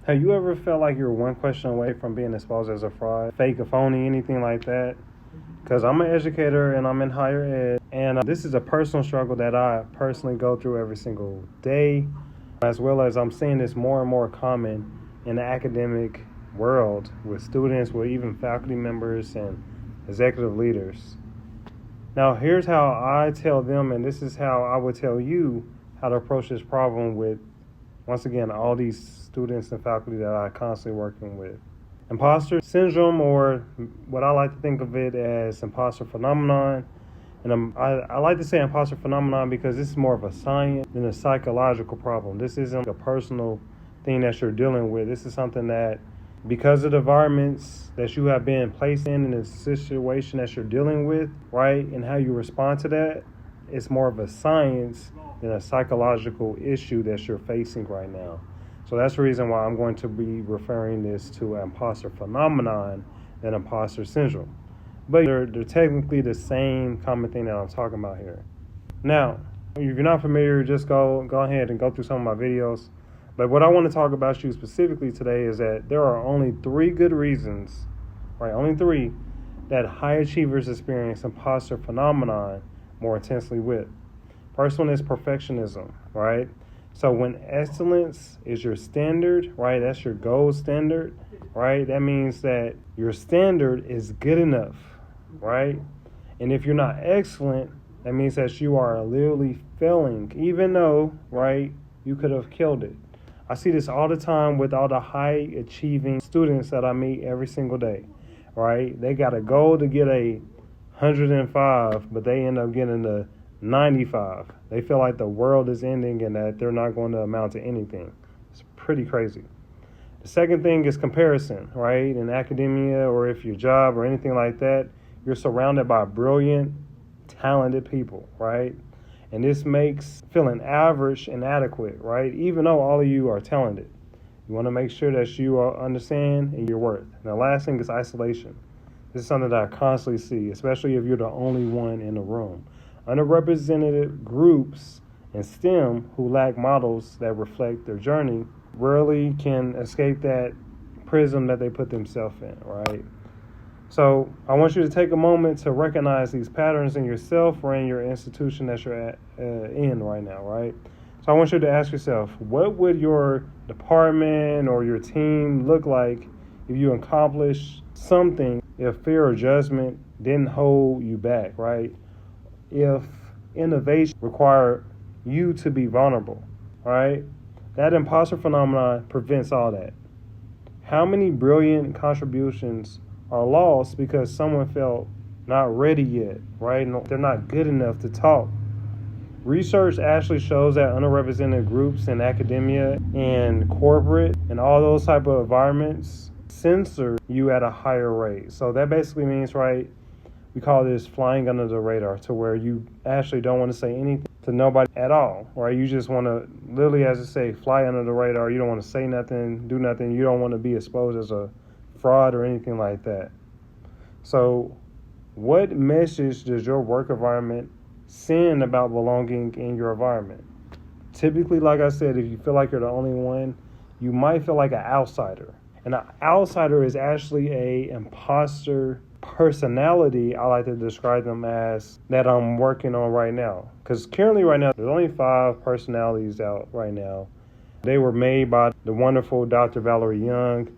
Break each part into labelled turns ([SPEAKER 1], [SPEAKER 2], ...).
[SPEAKER 1] Have you ever felt like you're one question away from being exposed as a fraud, fake, a phony, anything like that? Because I'm an educator and I'm in higher ed, and this is a personal struggle that I personally go through every single day, as well as I'm seeing this more and more common in the academic world with students, with even faculty members and executive leaders. Now, here's how I tell them, and this is how I would tell you how to approach this problem with, once again, all these students and faculty that I constantly working with. Imposter syndrome, or what I like to think of it as imposter phenomenon. And I like to say imposter phenomenon because this is more of a science than a psychological problem. This isn't a personal thing that you're dealing with. This is something that, because of the environments that you have been placed in the situation that you're dealing with, right, and how you respond to that, it's more of a science than a psychological issue that you're facing right now. So that's the reason why I'm going to be referring this to imposter phenomenon than imposter syndrome. But they're technically the same common thing that I'm talking about here. Now, if you're not familiar, just go ahead and go through some of my videos. But what I want to talk about you specifically today is that there are only 3 good reasons, right? Only 3 that high achievers experience imposter phenomenon more intensely with. First one is perfectionism, right? So when excellence is your standard, right, that's your gold standard, right? That means that your standard is good enough, right? And if you're not excellent, that means that you are literally failing, even though, right, you could have killed it. I see this all the time with all the high achieving students that I meet every single day, right? They got a goal to get a 105, but they end up getting the 95. They feel like the world is ending and that they're not going to amount to anything. It's pretty crazy. The second thing is comparison, right? In academia, or if your job or anything like that, you're surrounded by brilliant, talented people, right? And this makes feeling average inadequate, right? Even though all of you are talented. You want to make sure that you understand and your worth. And the last thing is isolation. This is something that I constantly see, especially if you're the only one in the room. Underrepresented groups in STEM who lack models that reflect their journey rarely can escape that prism that they put themselves in, right? So I want you to take a moment to recognize these patterns in yourself or in your institution that you're in right now, right? So I want you to ask yourself, what would your department or your team look like if you accomplished something, if fear or judgment didn't hold you back, right? If innovation required you to be vulnerable, right? That imposter phenomenon prevents all that. How many brilliant contributions are lost because someone felt not ready yet, right? They're not good enough to talk. Research actually shows that underrepresented groups in academia and corporate and all those type of environments censor you at a higher rate. So that basically means, right, we call this flying under the radar, to where you actually don't want to say anything to nobody at all, right? You just want to literally, as I say, fly under the radar. You don't want to say nothing, do nothing. You don't want to be exposed as a fraud or anything like that. So what message does your work environment send about belonging in your environment? Typically, like I said, if you feel like you're the only one, you might feel like an outsider. And an outsider is actually a imposter personality, I like to describe them as, that I'm working on right now. Because currently right now, there's only 5 personalities out right now. They were made by the wonderful Dr. Valerie Young.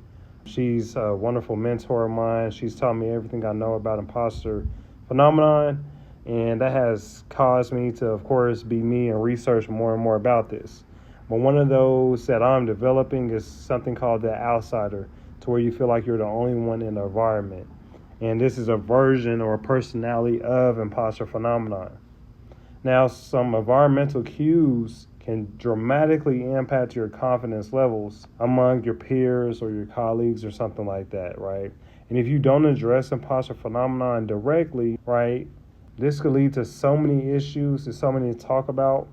[SPEAKER 1] She's a wonderful mentor of mine. She's taught me everything I know about imposter phenomenon. And that has caused me to, of course, be me and research more and more about this. But one of those that I'm developing is something called the outsider, to where you feel like you're the only one in the environment. And this is a version or a personality of imposter phenomenon. Now, some environmental cues can dramatically impact your confidence levels among your peers or your colleagues or something like that, right? And if you don't address imposter phenomenon directly, right, this could lead to so many issues and so many to talk about.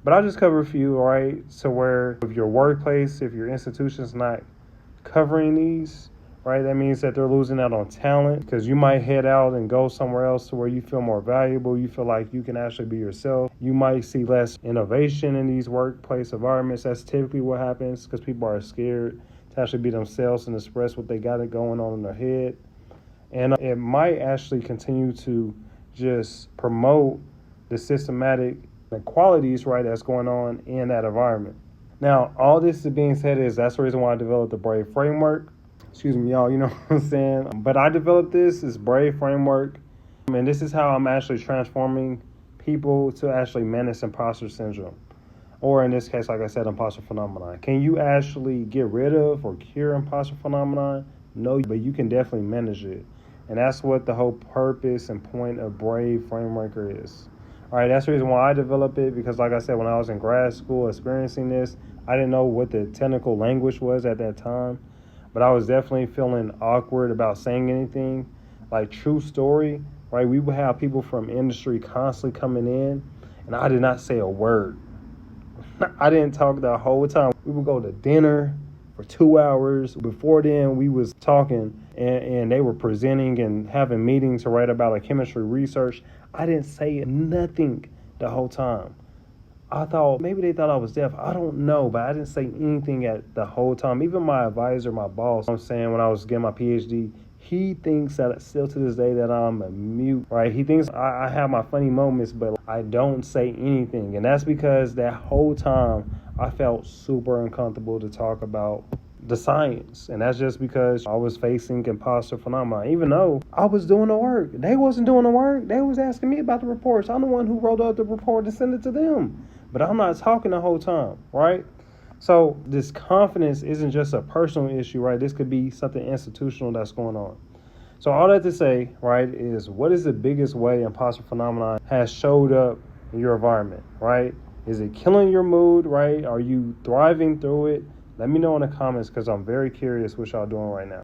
[SPEAKER 1] But I'll just cover a few, right? So where if your workplace, if your institution's not covering these, right, that means that they're losing out on talent, because you might head out and go somewhere else to where you feel more valuable. You feel like you can actually be yourself. You might see less innovation in these workplace environments. That's typically what happens because people are scared to actually be themselves and express what they got it going on in their head. And it might actually continue to just promote the systematic inequalities, right, that's going on in that environment. Now, all this being said is that's the reason why I developed the BRAVE framework. Excuse me, y'all, you know what I'm saying? But I developed this BRAVE framework, and this is how I'm actually transforming people to actually manage imposter syndrome. Or in this case, like I said, imposter phenomenon. Can you actually get rid of or cure imposter phenomenon? No, but you can definitely manage it. And that's what the whole purpose and point of BRAVE framework is. All right, that's the reason why I developed it, because like I said, when I was in grad school experiencing this, I didn't know what the technical language was at that time, but I was definitely feeling awkward about saying anything. Like, true story, right? We would have people from industry constantly coming in, and I did not say a word. I didn't talk the whole time. We would go to dinner for 2 hours. Before then, we was talking, and they were presenting and having meetings to write about chemistry research. I didn't say nothing the whole time. I thought maybe they thought I was deaf. I don't know, but I didn't say anything at the whole time. Even my advisor, my boss, I'm saying, when I was getting my PhD, he thinks that still to this day that I'm a mute, right? He thinks I have my funny moments, but I don't say anything. And that's because that whole time I felt super uncomfortable to talk about the science. And that's just because I was facing imposter phenomenon. Even though I was doing the work, they wasn't doing the work. They was asking me about the reports. I'm the one who wrote up the report and sent it to them. But I'm not talking the whole time, right? So this confidence isn't just a personal issue, right? This could be something institutional that's going on. So all that to say, right, is what is the biggest way imposter phenomenon has showed up in your environment, right? Is it killing your mood, right? Are you thriving through it? Let me know in the comments, because I'm very curious what y'all doing right now.